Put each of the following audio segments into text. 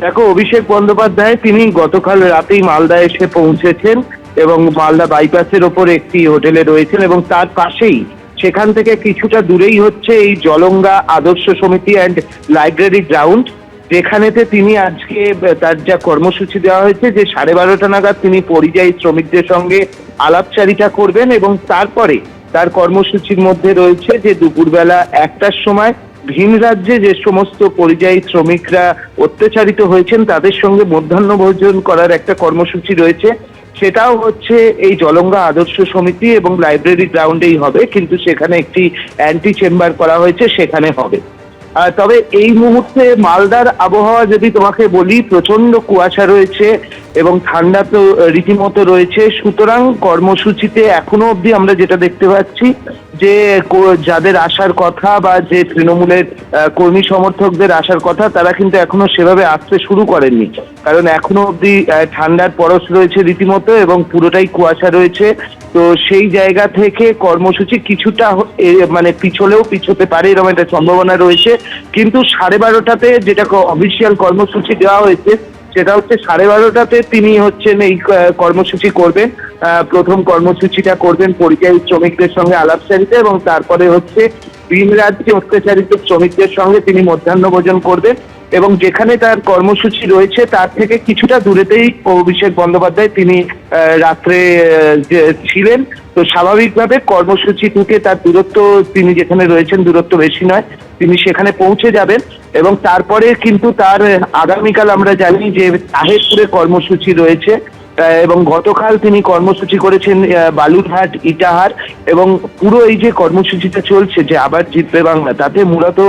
দেখো, অভিষেক বন্দ্যোপাধ্যায় তিনি গতকাল রাতেই মালদা এসে পৌঁছেছেন এবং মালদা বাইপাসের ওপর একটি হোটেলে রয়েছেন এবং তার পাশেই সেখান থেকে কিছুটা দূরেই হচ্ছে এই জলঙ্গা আদর্শ সমিতি অ্যান্ড লাইব্রেরি গ্রাউন্ড, যেখানেতে তিনি আজকে তার যা কর্মসূচি দেওয়া হয়েছে যে 12:30 নাগাদ তিনি পরিযায়ী শ্রমিকদের সঙ্গে আলাপচারিতা করবেন এবং তারপরে তার কর্মসূচির মধ্যে রয়েছে যে দুপুরবেলা 1টার সময় ভিন রাজ্যে যে সমস্ত পরিযায়ী শ্রমিকরা অত্যাচারিত হয়েছেন তাদের সঙ্গে মধ্যাহ্ন ভোজন করার একটা কর্মসূচি রয়েছে। সেটাও হচ্ছে এই জলঙ্গা আদর্শ সমিতি এবং লাইব্রেরি গ্রাউন্ডেই হবে, কিন্তু সেখানে একটি অ্যান্টি চেম্বার করা হয়েছে, সেখানে হবে। তবে এই মুহূর্তে মালদার আবহাওয়া যদি তোমাকে বলি, প্রচন্ড কুয়াশা রয়েছে এবং ঠান্ডা তো রীতিমতো রয়েছে। সুতরাং কর্মসূচিতে এখনো অবধি আমরা যেটা দেখতে পাচ্ছি যে যাদের আসার কথা বা যে তৃণমূলের কর্মী সমর্থকদের আসার কথা তারা কিন্তু এখনো সেভাবে আসতে শুরু করেননি, কারণ এখনো অবধি ঠান্ডার পরশ রয়েছে রীতিমতো এবং পুরোটাই কুয়াশা রয়েছে। তো সেই জায়গা থেকে কর্মসূচি কিছুটা মানে পিছোতে পারে এরকম একটা সম্ভাবনা রয়েছে। কিন্তু 12:30-তে যেটা অফিসিয়াল কর্মসূচি দেওয়া হয়েছে সেটা হচ্ছে 12:30-তে তিনি হচ্ছেন এই কর্মসূচি করবেন। প্রথম কর্মসূচিটা করবেন পরিযায়ী শ্রমিকদের সঙ্গে আলাপচারিতা এবং তারপরে হচ্ছে ভিন রাজ্যে অত্যাচারিত শ্রমিকদের সঙ্গে তিনি মধ্যাহ্ন ভোজন করবেন এবং যেখানে তার কর্মসূচি রয়েছে তার থেকে কিছুটা দূরেতেই অভিষেক বন্দ্যোপাধ্যায় তিনি রাত্রে ছিলেন। তো স্বাভাবিকভাবে কর্মসূচি থেকে তার দূরত্ব, তিনি যেখানে রয়েছেন দূরত্ব বেশি নয়, তিনি সেখানে পৌঁছে যাবেন এবং তারপরে কিন্তু তার আগামীকাল আমরা জানি যে তাহেরপুরে কর্মসূচি রয়েছে এবং গতকাল তিনি কর্মসূচি করেছেন বালুরঘাট, ইটাহার এবং পুরো এই যে কর্মসূচিটা চলছে যে আবার জিতবে বাংলা, তাতে মূলত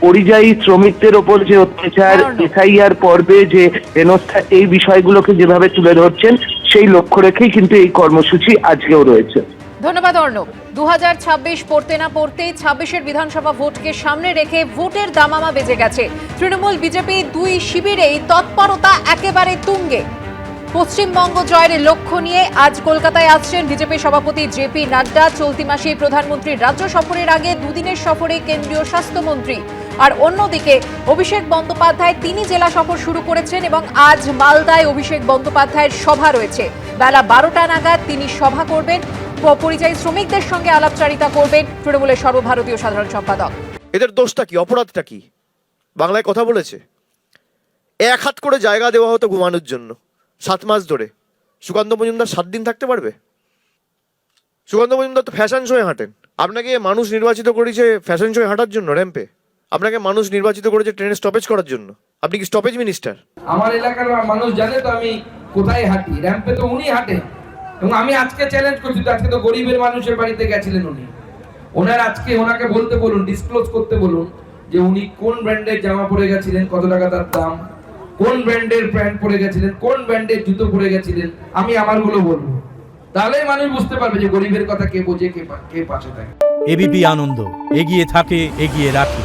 পরিযায়ী শ্রমিকদের ওপর যে অত্যাচার, এসআইআর পর্বে যে হেনস্থা, এই বিষয়গুলোকে যেভাবে তুলে ধরছেন সেই লক্ষ্য রেখেই কিন্তু এই কর্মসূচি আজকেও রয়েছে। ধন্যবাদ অর্ণব। 2026 পড়তে না পড়তেই 26-এর বিধানসভা ভোটকে সামনে রেখে ভোটের দামামা বেজে গেছে। তৃণমূল বিজেপি দুই শিবিরেই তৎপরতা একেবারে তুঙ্গে। পশ্চিমবঙ্গ জয়ের লক্ষ্য নিয়ে আজ কলকাতায় আসছেন বিজেপি সভাপতি জেপি নাড্ডা। চলতি মাসে প্রধানমন্ত্রীর রাজ্য সফরের আগে দুদিনের সফরে কেন্দ্রীয় স্বাস্থ্যমন্ত্রী। আর অন্যদিকে অভিষেক বন্দ্যোপাধ্যায় তিনি জেলা সফর শুরু করেছেন এবং আজ মালদায় অভিষেক বন্দ্যোপাধ্যায়ের সভা রয়েছে। বেলা 12টা নাগাদ তিনি সভা করবেন, পরিযায়ী শ্রমিকদের সঙ্গে আলাপচারিতা করবেন তৃণমূলের সর্বভারতীয় সাধারণ সম্পাদক। এদের দোষটা কি, অপরাধটা কি? বাংলায় কথা বলেছে, 1 হাত করে জায়গা দেওয়া হতো ঘুমানোর জন্য 7 মাস ধরে। সুকান্ত মজুমদার 7 দিন থাকতে পারবে? সুকান্ত মজুমদার তো ফ্যাশন শোয়ে হাঁটেন। আপনাকে মানুষ নির্বাচিত করেছে ফ্যাশন শোয়ে হাঁটার জন্য র্যাম্পে? আপনাকে মানুষ নির্বাচিত করেছে ট্রেনে স্টপেজ করার জন্য? আপনি কি স্টপেজ মিনিস্টার? আমার এলাকার মানুষ জানে তো আমি কোথায় হাঁটি, র্যাম্পে তো উনি হাঁটেন। এবং আমি আজকে চ্যালেঞ্জ করছি, তো আজকে তো গরিবের মানুষের বাড়িতে গেছিলেন উনি, আজকে ওনাকে বলতে বলুন, ডিসক্লোজ করতে বলুন যে উনি কোন ব্র্যান্ডের জামা পরে গেছিলেন, কত টাকা তার দাম, কোন ব্র্যান্ডের প্যান্ট পরে গেছিলেন, কোন ব্র্যান্ডের জুতো পরে গেছিলেন। আমি আমারগুলো বলবো, তাহলেই মানুষ বুঝতে পারবে যে গরিবের কথা কে বোঝে, কে পাশে থাকে। এবিপি আনন্দ, এগিয়ে থাকে, এগিয়ে রাখে।